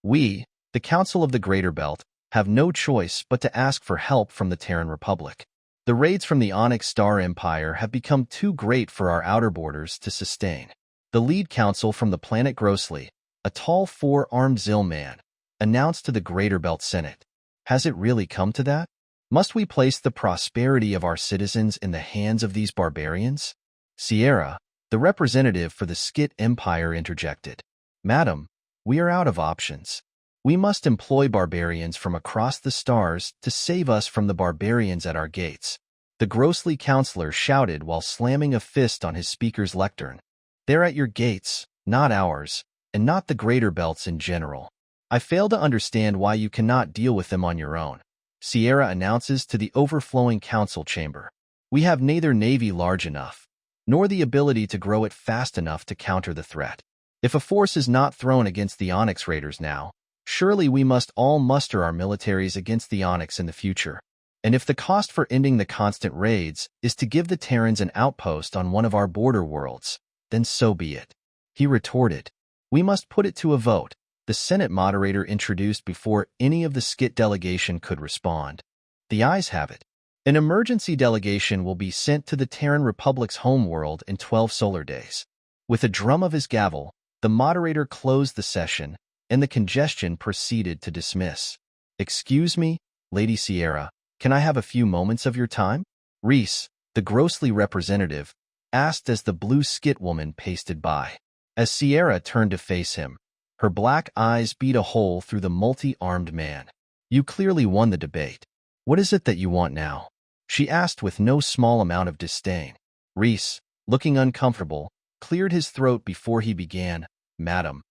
We, the Council of the Greater Belt, have no choice but to ask for help from the Terran Republic. The raids from the Onyx Star Empire have become too great for our outer borders to sustain. The lead council from the planet Grossly, a tall four-armed Zill man, announced to the Greater Belt Senate. Has it really come to that? Must we place the prosperity of our citizens in the hands of these barbarians? Sierra, the representative for the Skit Empire, interjected. Madam, we are out of options. We must employ barbarians from across the stars to save us from the barbarians at our gates. The Grossly counselor shouted while slamming a fist on his speaker's lectern. They're at your gates, not ours, and not the Greater Belts in general. I fail to understand why you cannot deal with them on your own. Sierra announces to the overflowing council chamber. We have neither navy large enough, nor the ability to grow it fast enough to counter the threat. If a force is not thrown against the Onyx Raiders now, surely we must all muster our militaries against the Onyx in the future. And if the cost for ending the constant raids is to give the Terrans an outpost on one of our border worlds, then so be it. He retorted. We must put it to a vote, the Senate moderator introduced before any of the Skit delegation could respond. The ayes have it. An emergency delegation will be sent to the Terran Republic's homeworld in 12 solar days. With a drum of his gavel, the moderator closed the session, and the congestion proceeded to dismiss. Excuse me, Lady Sierra, can I have a few moments of your time? Reese, the Grossly representative, asked as the blue Skit woman pasted by. As Sierra turned to face him, her black eyes beat a hole through the multi-armed man. You clearly won the debate. What is it that you want now? She asked with no small amount of disdain. Reese, looking uncomfortable, cleared his throat before he began. Madam,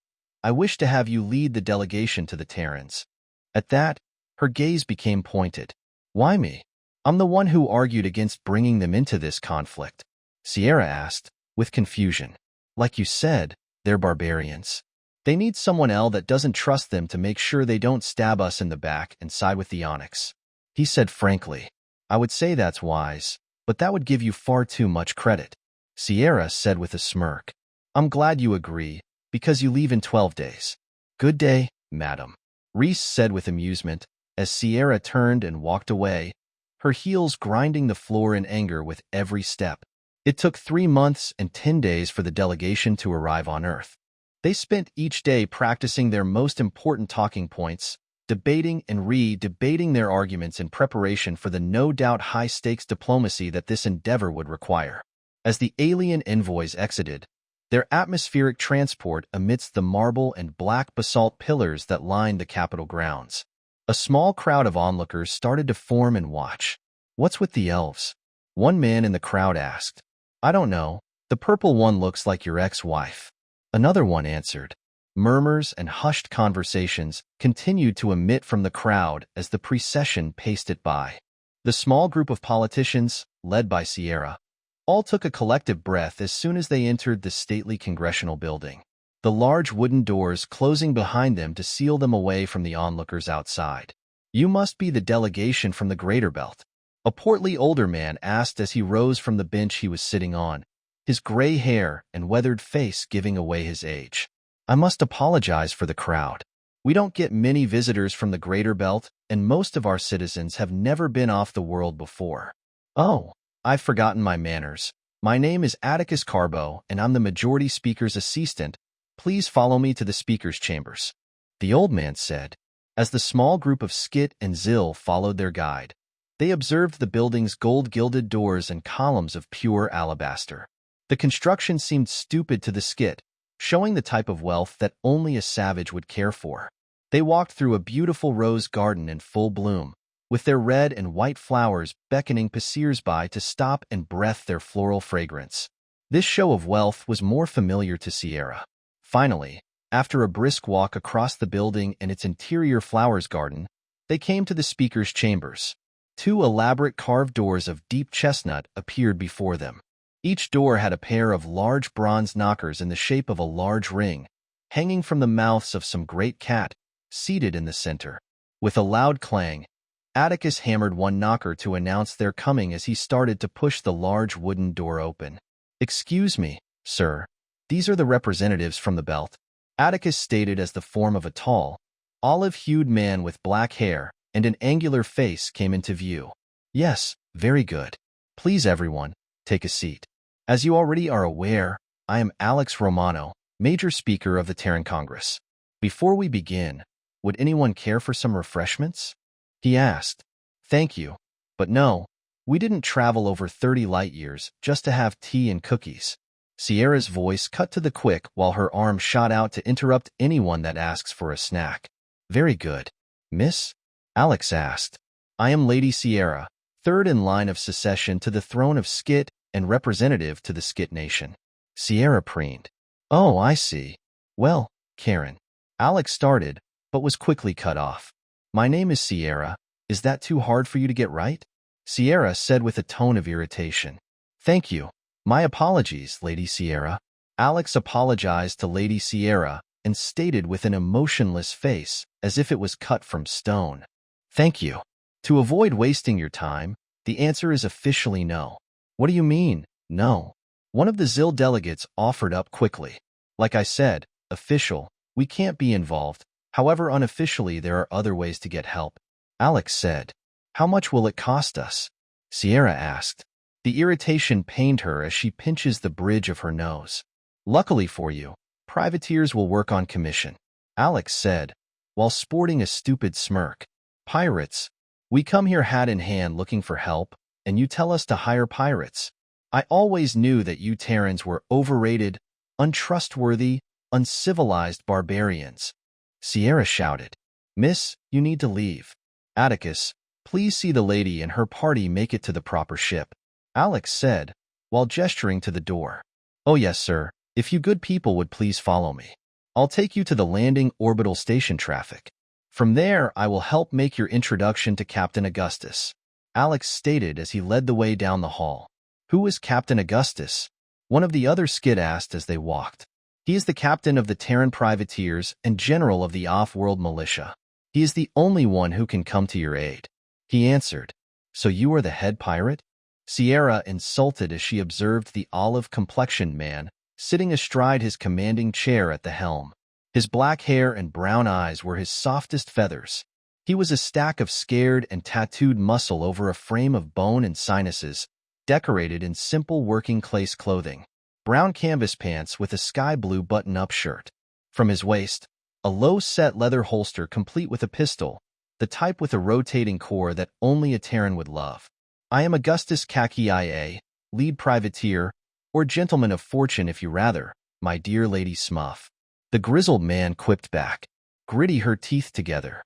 I wish to have you lead the delegation to the Terrans. At that, her gaze became pointed. Why me? I'm the one who argued against bringing them into this conflict. Sierra asked, with confusion. Like you said, they're barbarians. They need someone else that doesn't trust them to make sure they don't stab us in the back and side with the Onyx. He said frankly, I would say that's wise, but that would give you far too much credit. Sierra said with a smirk. I'm glad you agree, because you leave in 12 days. Good day, madam. Reese said with amusement, as Sierra turned and walked away, her heels grinding the floor in anger with every step. It took 3 months and 10 days for the delegation to arrive on Earth. They spent each day practicing their most important talking points, debating and re-debating their arguments in preparation for the no-doubt high-stakes diplomacy that this endeavor would require. As the alien envoys exited, their atmospheric transport amidst the marble and black basalt pillars that lined the Capitol grounds, a small crowd of onlookers started to form and watch. What's with the elves? One man in the crowd asked. I don't know. The purple one looks like your ex-wife. Another one answered. Murmurs and hushed conversations continued to emit from the crowd as the procession paced it by. The small group of politicians, led by Sierra, all took a collective breath as soon as they entered the stately congressional building, the large wooden doors closing behind them to seal them away from the onlookers outside. You must be the delegation from the Greater Belt, a portly older man asked as he rose from the bench he was sitting on, his gray hair and weathered face giving away his age. I must apologize for the crowd. We don't get many visitors from the Greater Belt, and most of our citizens have never been off the world before. Oh, I've forgotten my manners. My name is Atticus Carbo, and I'm the majority speaker's assistant. Please follow me to the speaker's chambers. The old man said, as the small group of Skit and Zill followed their guide. They observed the building's gold-gilded doors and columns of pure alabaster. The construction seemed stupid to the Skit, showing the type of wealth that only a savage would care for. They walked through a beautiful rose garden in full bloom, with their red and white flowers beckoning passers-by to stop and breath their floral fragrance. This show of wealth was more familiar to Sierra. Finally, after a brisk walk across the building and its interior flowers garden, they came to the speaker's chambers. 2 elaborate carved doors of deep chestnut appeared before them. Each door had a pair of large bronze knockers in the shape of a large ring, hanging from the mouths of some great cat, seated in the center. With a loud clang, Atticus hammered one knocker to announce their coming as he started to push the large wooden door open. Excuse me, sir. These are the representatives from the belt, Atticus stated as the form of a tall, olive-hued man with black hair and an angular face came into view. Yes, very good. Please everyone, take a seat. As you already are aware, I am Alex Romano, Major Speaker of the Terran Congress. Before we begin, would anyone care for some refreshments? He asked. Thank you. But no, we didn't travel over 30 light years just to have tea and cookies. Sierra's voice cut to the quick while her arm shot out to interrupt anyone that asks for a snack. Very good. Miss? Alex asked. I am Lady Sierra, third in line of succession to the throne of Skit and representative to the Skit Nation. Sierra preened. Oh, I see. Well, Karen. Alex started, but was quickly cut off. My name is Sierra. Is that too hard for you to get right? Sierra said with a tone of irritation. Thank you. My apologies, Lady Sierra. Alex apologized to Lady Sierra and stated with an emotionless face as if it was cut from stone. Thank you. To avoid wasting your time, the answer is officially no. What do you mean, no? One of the ZIL delegates offered up quickly. Like I said, official, we can't be involved. However, unofficially, there are other ways to get help. Alex said. How much will it cost us? Sierra asked. The irritation pained her as she pinches the bridge of her nose. Luckily for you, privateers will work on commission, Alex said, while sporting a stupid smirk. Pirates. We come here hat in hand looking for help, and you tell us to hire pirates. I always knew that you Terrans were overrated, untrustworthy, uncivilized barbarians. Sierra shouted. Miss, you need to leave. Atticus, please see the lady and her party make it to the proper ship, Alex said, while gesturing to the door. Oh yes, sir. If you good people would please follow me. I'll take you to the landing orbital station traffic. From there, I will help make your introduction to Captain Augustus, Alex stated as he led the way down the hall. Who is Captain Augustus? One of the other Skid asked as they walked. He is the captain of the Terran privateers and general of the off-world militia. He is the only one who can come to your aid. He answered. So you are the head pirate? Sierra insulted as she observed the olive-complexioned man sitting astride his commanding chair at the helm. His black hair and brown eyes were his softest feathers. He was a stack of scared and tattooed muscle over a frame of bone and sinuses, decorated in simple working-class clothing. Brown canvas pants with a sky-blue button-up shirt. From his waist, a low-set leather holster complete with a pistol, the type with a rotating core that only a Terran would love. I am Augustus Kakia, lead privateer, or gentleman of fortune if you rather, my dear Lady Smuff. The grizzled man quipped back, gritty her teeth together.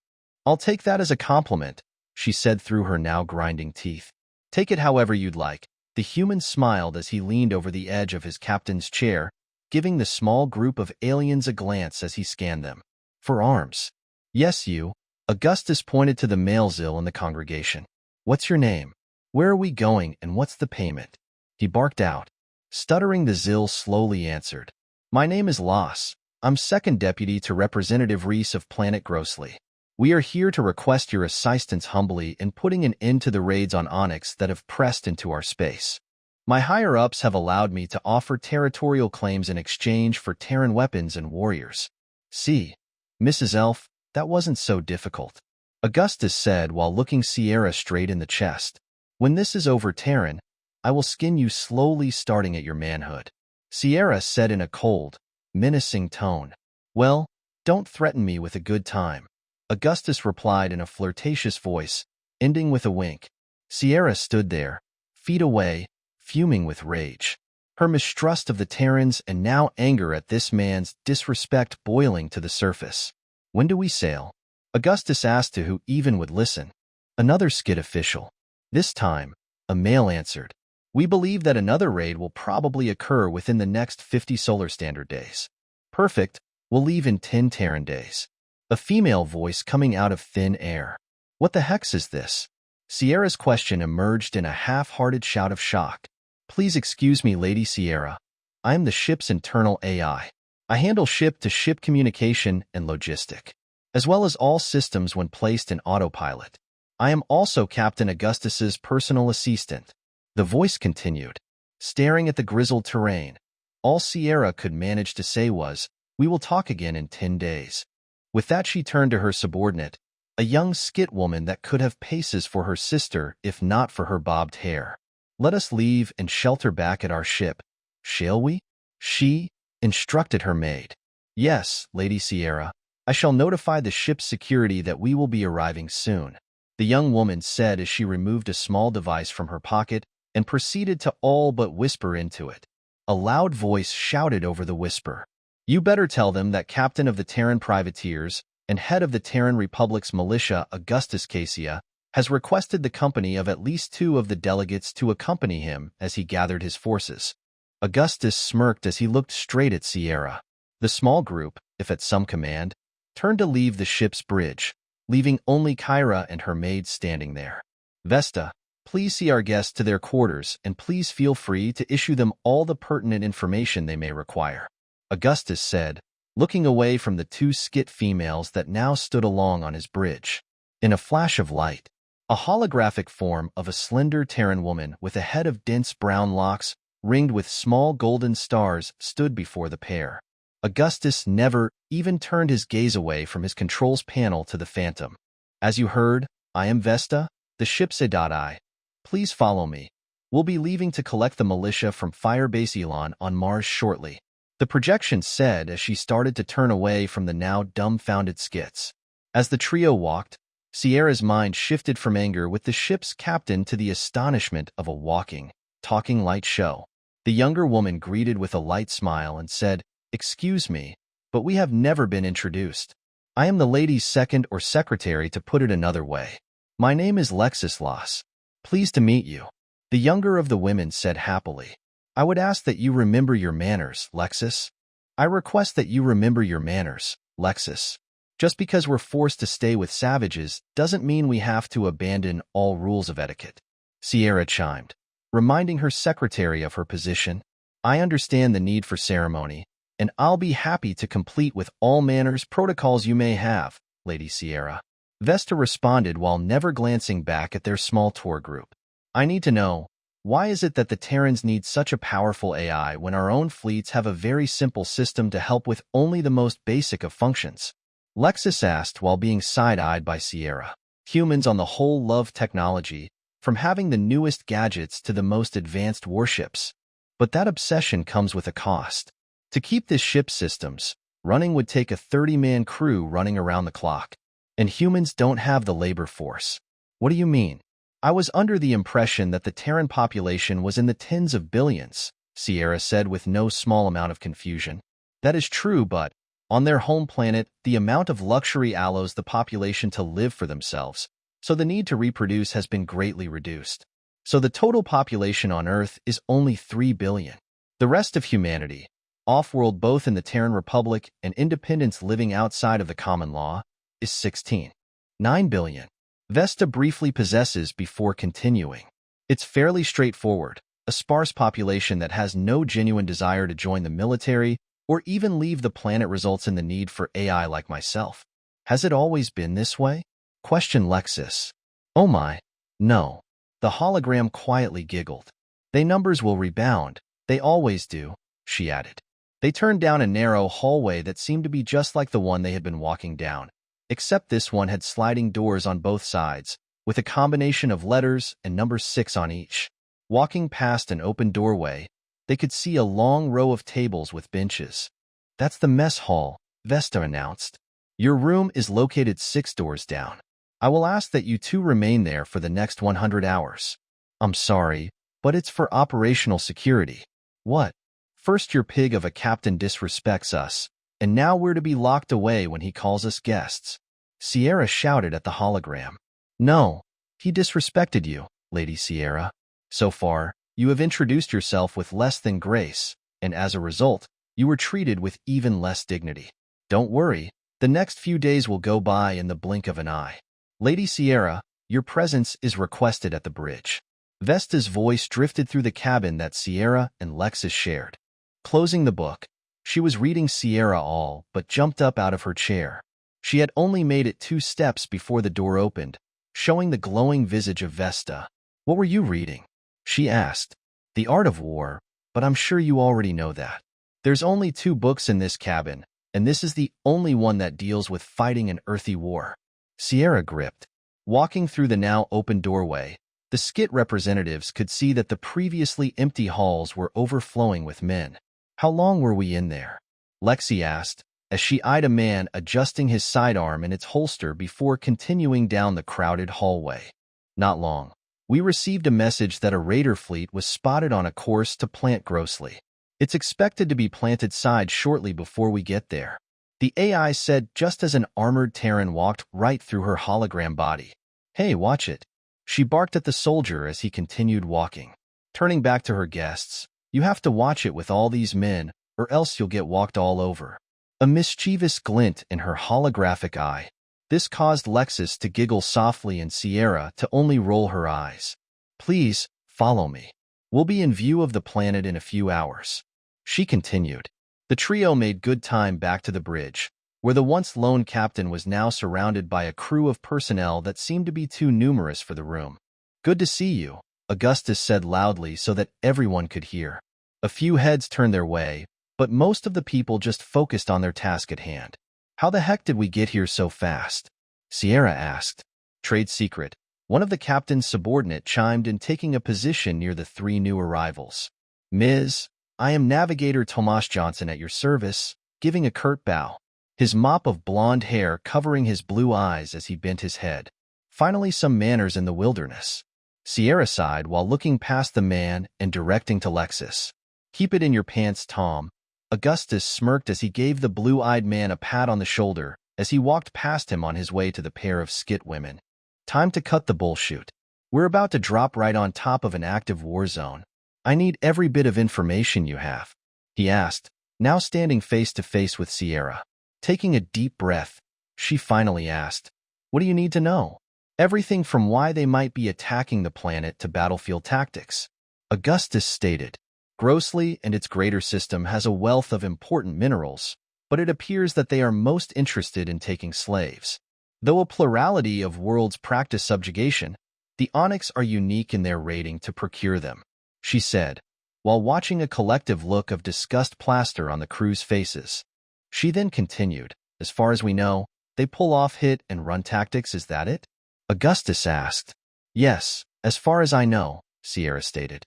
I'll take that as a compliment, she said through her now grinding teeth. Take it however you'd like. The human smiled as he leaned over the edge of his captain's chair, giving the small group of aliens a glance as he scanned them. For arms. Yes, you. Augustus pointed to the male ZIL in the congregation. What's your name? Where are we going and what's the payment? He barked out. Stuttering, the ZIL slowly answered. My name is Los. I'm second deputy to Representative Reese of Planet Grossly. We are here to request your assistance humbly in putting an end to the raids on Onyx that have pressed into our space. My higher-ups have allowed me to offer territorial claims in exchange for Terran weapons and warriors. See, Mrs. Elf, that wasn't so difficult, Augustus said while looking Sierra straight in the chest. When this is over, Terran, I will skin you slowly starting at your manhood. Sierra said in a cold, menacing tone. Well, don't threaten me with a good time, Augustus replied in a flirtatious voice, ending with a wink. Sierra stood there, feet away, fuming with rage. Her mistrust of the Terrans and now anger at this man's disrespect boiling to the surface. When do we sail? Augustus asked to who even would listen. Another Skid official. This time, a male answered. We believe that another raid will probably occur within the next 50 Solar Standard days. Perfect, we'll leave in 10 Terran days. A female voice coming out of thin air. What the hex is this? Sierra's question emerged in a half-hearted shout of shock. Please excuse me, Lady Sierra. I am the ship's internal AI. I handle ship-to-ship communication and logistic, as well as all systems when placed in autopilot. I am also Captain Augustus's personal assistant. The voice continued, staring at the grizzled terrain. All Sierra could manage to say was, we will talk again in 10 days. With that she turned to her subordinate, a young skit woman that could have paces for her sister if not for her bobbed hair. Let us leave and shelter back at our ship, shall we? She instructed her maid. Yes, Lady Sierra. I shall notify the ship's security that we will be arriving soon, the young woman said as she removed a small device from her pocket and proceeded to all but whisper into it. A loud voice shouted over the whisper. You better tell them that captain of the Terran privateers and head of the Terran Republic's militia, Augustus Cassia, has requested the company of at least 2 of the delegates to accompany him as he gathered his forces. Augustus smirked as he looked straight at Sierra. The small group, if at some command, turned to leave the ship's bridge, leaving only Kyra and her maid standing there. Vesta, please see our guests to their quarters and please feel free to issue them all the pertinent information they may require, Augustus said, looking away from the 2 skit females that now stood along on his bridge. In a flash of light, a holographic form of a slender Terran woman with a head of dense brown locks ringed with small golden stars stood before the pair. Augustus never even turned his gaze away from his controls panel to the Phantom. As you heard, I am Vesta, the ship's AI. Please follow me. We'll be leaving to collect the militia from Firebase Elon on Mars shortly, the projection said as she started to turn away from the now dumbfounded skits. As the trio walked, Sierra's mind shifted from anger with the ship's captain to the astonishment of a walking, talking light show. The younger woman greeted with a light smile and said, Excuse me, but we have never been introduced. I am the lady's second or secretary, to put it another way. My name is Lexus Loss. Pleased to meet you, the younger of the women said happily. I would ask that you remember your manners, Lexus. I request that you remember your manners, Lexus. Just because we're forced to stay with savages doesn't mean we have to abandon all rules of etiquette, Sierra chimed, reminding her secretary of her position. I understand the need for ceremony, and I'll be happy to complete with all manners protocols you may have, Lady Sierra. Vesta responded while never glancing back at their small tour group. I need to know, why is it that the Terrans need such a powerful AI when our own fleets have a very simple system to help with only the most basic of functions? Lexus asked while being side-eyed by Sierra. Humans on the whole love technology, from having the newest gadgets to the most advanced warships. But that obsession comes with a cost. To keep this ship's systems running would take a 30-man crew running around the clock. And humans don't have the labor force. What do you mean? I was under the impression that the Terran population was in the tens of billions, Sierra said with no small amount of confusion. That is true, but on their home planet, the amount of luxury allows the population to live for themselves, so the need to reproduce has been greatly reduced. So the total population on Earth is only 3 billion. The rest of humanity, off-world both in the Terran Republic and independents living outside of the common law, is 16.9 billion. Vesta briefly possesses before continuing. It's fairly straightforward, a sparse population that has no genuine desire to join the military or even leave the planet results in the need for AI like myself. Has it always been this way? Questioned Lexus. Oh my, no. The hologram quietly giggled. They numbers will rebound. They always do, she added. They turned down a narrow hallway that seemed to be just like the one they had been walking down, except this one had sliding doors on both sides, with a combination of letters and number 6 on each. Walking past an open doorway, they could see a long row of tables with benches. That's the mess hall, Vesta announced. Your room is located 6 doors down. I will ask that you 2 remain there for the next 100 hours. I'm sorry, but it's for operational security. What? First your pig of a captain disrespects us, and now we're to be locked away when he calls us guests. Sierra shouted at the hologram. No, he disrespected you, Lady Sierra. So far, you have introduced yourself with less than grace, and as a result, you were treated with even less dignity. Don't worry, the next few days will go by in the blink of an eye. Lady Sierra, your presence is requested at the bridge. Vesta's voice drifted through the cabin that Sierra and Lexus shared. Closing the book, she was reading Sierra all but jumped up out of her chair. She had only made it 2 steps before the door opened, showing the glowing visage of Vesta. What were you reading? She asked. The Art of War, but I'm sure you already know that. There's only 2 books in this cabin, and this is the only one that deals with fighting an earthy war. Sierra gripped. Walking through the now open doorway, the skit representatives could see that the previously empty halls were overflowing with men. How long were we in there? Lexi asked, as she eyed a man adjusting his sidearm in its holster before continuing down the crowded hallway. Not long. We received a message that a raider fleet was spotted on a course to plant Grossly. It's expected to be planted side shortly before we get there. The AI said just as an armored Terran walked right through her hologram body. Hey, watch it. She barked at the soldier as he continued walking. Turning back to her guests, you have to watch it with all these men, or else you'll get walked all over. A mischievous glint in her holographic eye. This caused Lexus to giggle softly and Sierra to only roll her eyes. Please, follow me. We'll be in view of the planet in a few hours. She continued. The trio made good time back to the bridge, where the once lone captain was now surrounded by a crew of personnel that seemed to be too numerous for the room. Good to see you, Augustus said loudly so that everyone could hear. A few heads turned their way, but most of the people just focused on their task at hand. How the heck did we get here so fast? Sierra asked. Trade secret. One of the captain's subordinate chimed in, taking a position near the three new arrivals. Ms., I am Navigator Tomas Johnson at your service, giving a curt bow, his mop of blonde hair covering his blue eyes as he bent his head. Finally some manners in the wilderness. Sierra sighed while looking past the man and directing to Lexus. Keep it in your pants, Tom. Augustus smirked as he gave the blue-eyed man a pat on the shoulder as he walked past him on his way to the pair of skit women. Time to cut the bullshit. We're about to drop right on top of an active war zone. I need every bit of information you have, he asked, now standing face to face with Sierra. Taking a deep breath, she finally asked, what do you need to know? Everything from why they might be attacking the planet to battlefield tactics. Augustus stated. Grossly and its greater system has a wealth of important minerals, but it appears that they are most interested in taking slaves. Though a plurality of worlds practice subjugation, the Onyx are unique in their rating to procure them, she said, while watching a collective look of disgust plaster on the crew's faces. She then continued, as far as we know, they pull off hit and run tactics, is that it? Augustus asked. Yes, as far as I know, Sierra stated.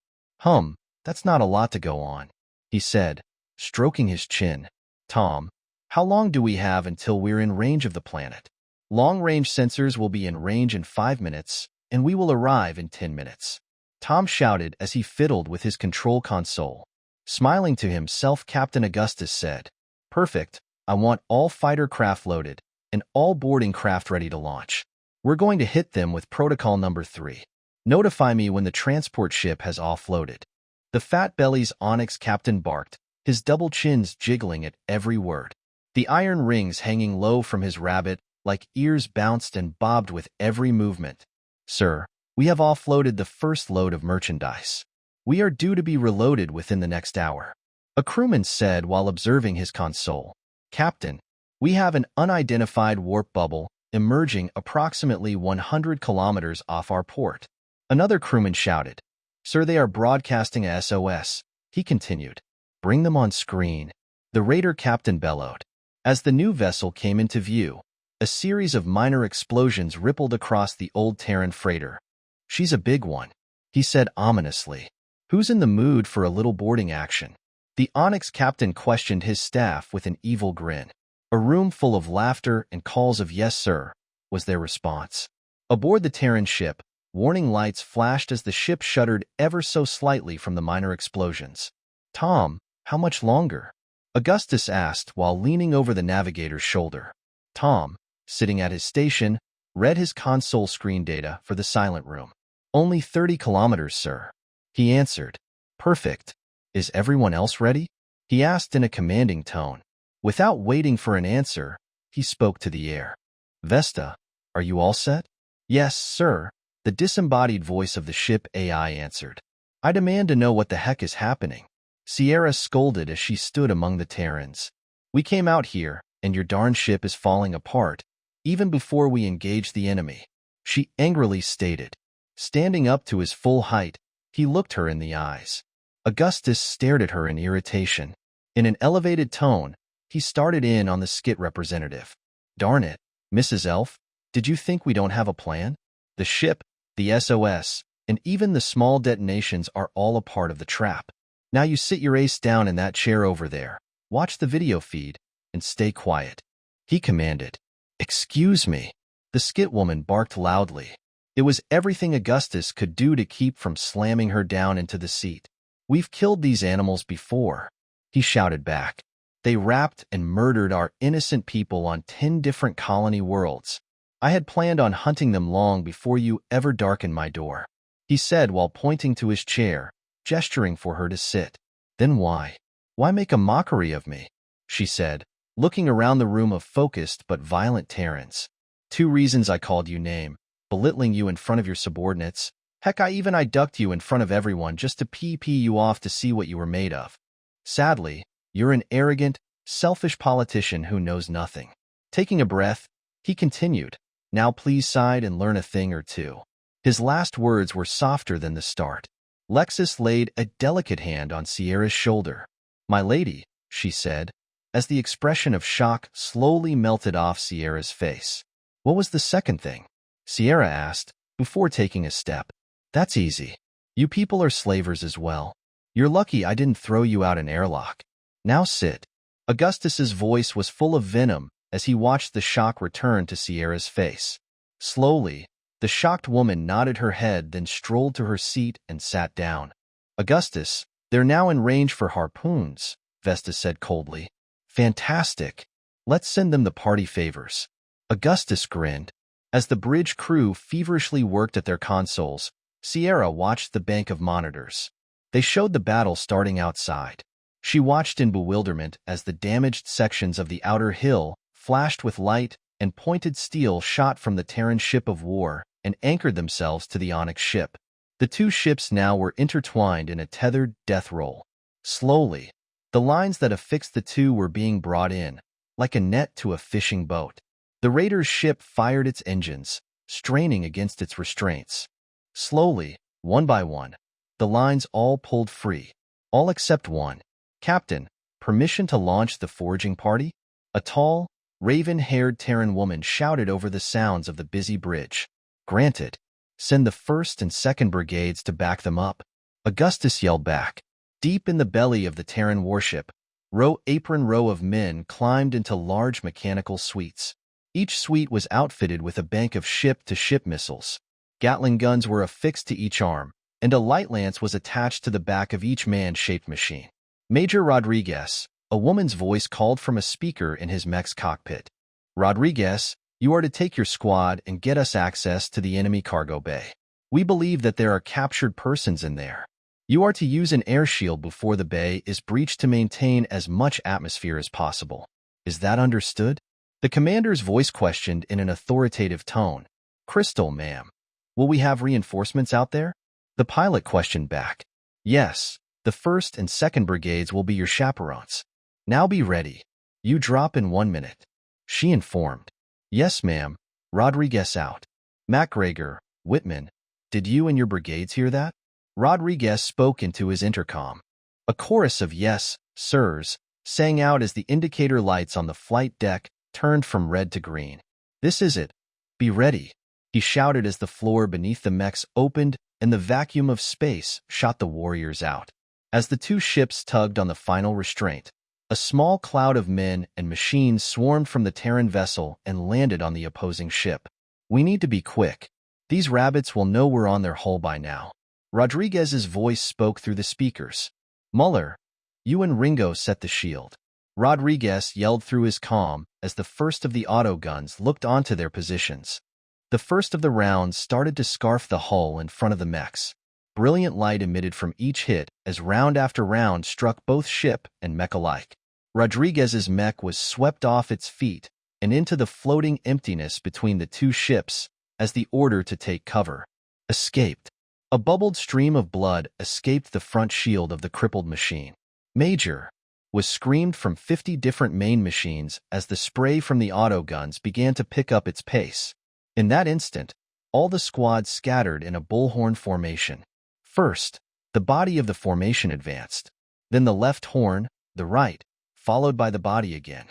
That's not a lot to go on, he said, stroking his chin. Tom, how long do we have until we're in range of the planet? Long-range sensors will be in range in 5 minutes, and we will arrive in 10 minutes. Tom shouted as he fiddled with his control console. Smiling to himself, Captain Augustus said, Perfect, I want all fighter craft loaded, and all boarding craft ready to launch. We're going to hit them with protocol number 3. Notify me when the transport ship has offloaded. The fat-belly's Onyx captain barked, his double chins jiggling at every word. The iron rings hanging low from his rabbit-like ears bounced and bobbed with every movement. Sir, we have offloaded the first load of merchandise. We are due to be reloaded within the next hour. A crewman said while observing his console. Captain, we have an unidentified warp bubble emerging approximately 100 kilometers off our port. Another crewman shouted. Sir, they are broadcasting a SOS, he continued. Bring them on screen. The raider captain bellowed. As the new vessel came into view, a series of minor explosions rippled across the old Terran freighter. She's a big one, he said ominously. Who's in the mood for a little boarding action? The Onyx captain questioned his staff with an evil grin. A room full of laughter and calls of yes, sir, was their response. Aboard the Terran ship, warning lights flashed as the ship shuddered ever so slightly from the minor explosions. Tom, how much longer? Augustus asked while leaning over the navigator's shoulder. Tom, sitting at his station, read his console screen data for the silent room. Only 30 kilometers, sir. He answered. Perfect. Is everyone else ready? He asked in a commanding tone. Without waiting for an answer, he spoke to the air. Vesta, are you all set? Yes, sir. The disembodied voice of the ship AI answered. I demand to know what the heck is happening. Sierra scolded as she stood among the Terrans. We came out here, and your darn ship is falling apart, even before we engage the enemy, she angrily stated. Standing up to his full height, he looked her in the eyes. Augustus stared at her in irritation. In an elevated tone, He started in on the skit representative. Darn it, Mrs. Elf, did you think we don't have a plan? The ship, the SOS, and even the small detonations are all a part of the trap. Now you sit your ace down in that chair over there, watch the video feed, and stay quiet. He commanded. Excuse me. The skit woman barked loudly. It was everything Augustus could do to keep from slamming her down into the seat. We've killed these animals before, he shouted back. They raped and murdered our innocent people on 10 different colony worlds. I had planned on hunting them long before you ever darkened my door, he said while pointing to his chair, gesturing for her to sit. Then why? Why make a mockery of me? She said, looking around the room of focused but violent Terrans. 2 reasons I called you name, belittling you in front of your subordinates. Heck, I ducked you in front of everyone just to pee you off to see what you were made of. Sadly, you're an arrogant, selfish politician who knows nothing. Taking a breath, he continued, now please side and learn a thing or two. His last words were softer than the start. Lexus laid a delicate hand on Sierra's shoulder. My lady, she said, as the expression of shock slowly melted off Sierra's face. What was the second thing? Sierra asked, before taking a step. That's easy. You people are slavers as well. You're lucky I didn't throw you out an airlock. Now sit. Augustus's voice was full of venom as he watched the shock return to Sierra's face. Slowly, the shocked woman nodded her head, then strolled to her seat and sat down. Augustus, they're now in range for harpoons, Vesta said coldly. Fantastic. Let's send them the party favors. Augustus grinned. As the bridge crew feverishly worked at their consoles, Sierra watched the bank of monitors. They showed the battle starting outside. She watched in bewilderment as the damaged sections of the outer hill flashed with light and pointed steel shot from the Terran ship of war and anchored themselves to the Onyx ship. The 2 ships now were intertwined in a tethered death roll. Slowly, the lines that affixed the 2 were being brought in, like a net to a fishing boat. The Raiders' ship fired its engines, straining against its restraints. Slowly, one by one, the lines all pulled free, all except one. Captain, permission to launch the foraging party? A tall, raven-haired Terran woman shouted over the sounds of the busy bridge. Granted. Send the 1st and 2nd brigades to back them up. Augustus yelled back. Deep in the belly of the Terran warship, apron row of men climbed into large mechanical suites. Each suite was outfitted with a bank of ship-to-ship missiles. Gatling guns were affixed to each arm, and a light lance was attached to the back of each man-shaped machine. Major Rodriguez, a woman's voice called from a speaker in his mech's cockpit. Rodriguez, you are to take your squad and get us access to the enemy cargo bay. We believe that there are captured persons in there. You are to use an air shield before the bay is breached to maintain as much atmosphere as possible. Is that understood? The commander's voice questioned in an authoritative tone. Crystal, ma'am. Will we have reinforcements out there? The pilot questioned back. Yes, the 1st and 2nd brigades will be your chaperones. Now be ready. You drop in 1 minute. She informed. Yes, ma'am. Rodriguez out. MacGregor, Whitman, did you and your brigades hear that? Rodriguez spoke into his intercom. A chorus of yes, sirs, sang out as the indicator lights on the flight deck turned from red to green. This is it. Be ready, he shouted as the floor beneath the mechs opened and the vacuum of space shot the warriors out. As the 2 ships tugged on the final restraint, a small cloud of men and machines swarmed from the Terran vessel and landed on the opposing ship. We need to be quick. These rabbits will know we're on their hull by now. Rodriguez's voice spoke through the speakers. Muller, you and Ringo set the shield. Rodriguez yelled through his comm as the first of the auto guns looked onto their positions. The first of the rounds started to scarf the hull in front of the mechs. Brilliant light emitted from each hit as round after round struck both ship and mech alike. Rodriguez's mech was swept off its feet and into the floating emptiness between the 2 ships as the order to take cover escaped. A bubbled stream of blood escaped the front shield of the crippled machine. Major, was screamed from 50 different main machines as the spray from the auto guns began to pick up its pace. In that instant, all the squad scattered in a bullhorn formation. First, the body of the formation advanced. Then the left horn, the right, followed by the body again.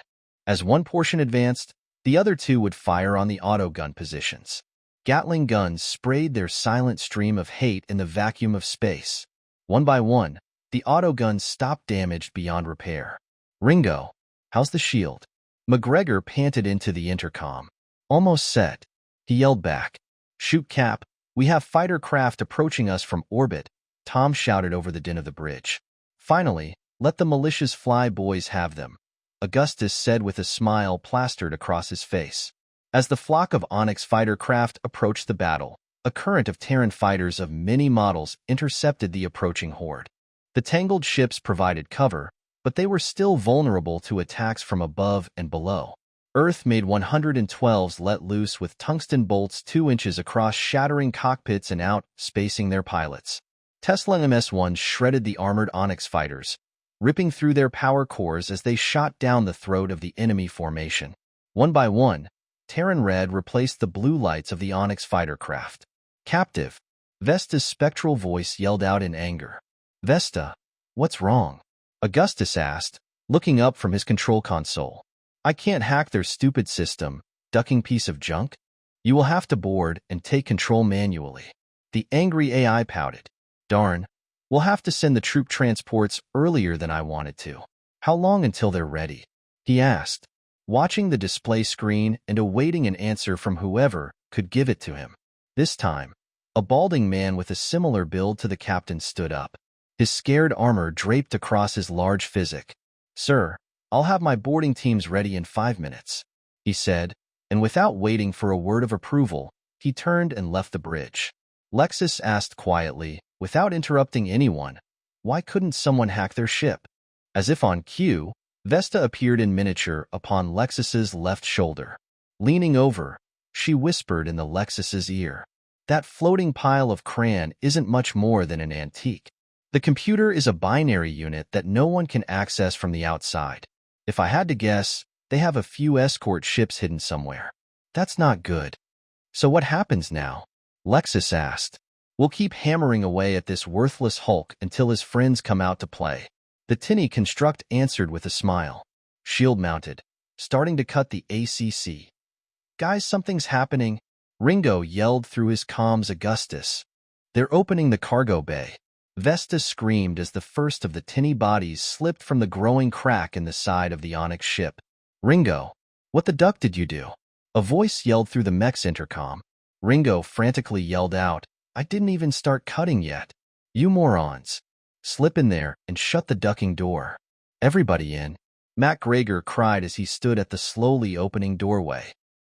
As one portion advanced, the other two would fire on the autogun positions. Gatling guns sprayed their silent stream of hate in the vacuum of space. One by one, the autoguns stopped damaged beyond repair. "Ringo, how's the shield?" McGregor panted into the intercom. "Almost set," he yelled back. "Shoot, Cap. We have fighter craft approaching us from orbit," Tom shouted over the din of the bridge. "Finally, let the militia's fly, boys have them," Augustus said with a smile plastered across his face. As the flock of Onyx fighter craft approached the battle, a current of Terran fighters of many models intercepted the approaching horde. The tangled ships provided cover, but they were still vulnerable to attacks from above and below. Earth made 112s let loose with tungsten bolts 2 inches across, shattering cockpits and out, spacing their pilots. Tesla MS-1s shredded the armored Onyx fighters, ripping through their power cores as they shot down the throat of the enemy formation. One by one, Terran Red replaced the blue lights of the Onyx fighter craft. "Captive," Vesta's spectral voice yelled out in anger. "Vesta, what's wrong?" Augustus asked, looking up from his control console. "I can't hack their stupid system, ducking piece of junk. You will have to board and take control manually." The angry AI pouted. "Darn, we'll have to send the troop transports earlier than I wanted to." "How long until they're ready?" he asked, watching the display screen and awaiting an answer from whoever could give it to him. This time, a balding man with a similar build to the captain stood up, his scared armor draped across his large physique. "Sir, I'll have my boarding teams ready in 5 minutes," he said, and without waiting for a word of approval, he turned and left the bridge. Lexus asked quietly, without interrupting anyone, why couldn't someone hack their ship? As if on cue, Vesta appeared in miniature upon Lexus's left shoulder. Leaning over, she whispered in the Lexus's ear, "That floating pile of crayon isn't much more than an antique. The computer is a binary unit that no one can access from the outside. If I had to guess, they have a few escort ships hidden somewhere." "That's not good." "So what happens now?" Lexus asked. "We'll keep hammering away at this worthless hulk until his friends come out to play." The tinny construct answered with a smile. "Shield mounted. Starting to cut the ACC." "Guys, something's happening," Ringo yelled through his comms. "Augustus, they're opening the cargo bay." Vesta screamed as the first of the tinny bodies slipped from the growing crack in the side of the Onyx ship. "Ringo, what the duck did you do?" a voice yelled through the mech's intercom. Ringo frantically yelled out, "I didn't even start cutting yet. You morons. Slip in there and shut the ducking door." "Everybody in," MacGregor cried as he stood at the slowly opening doorway.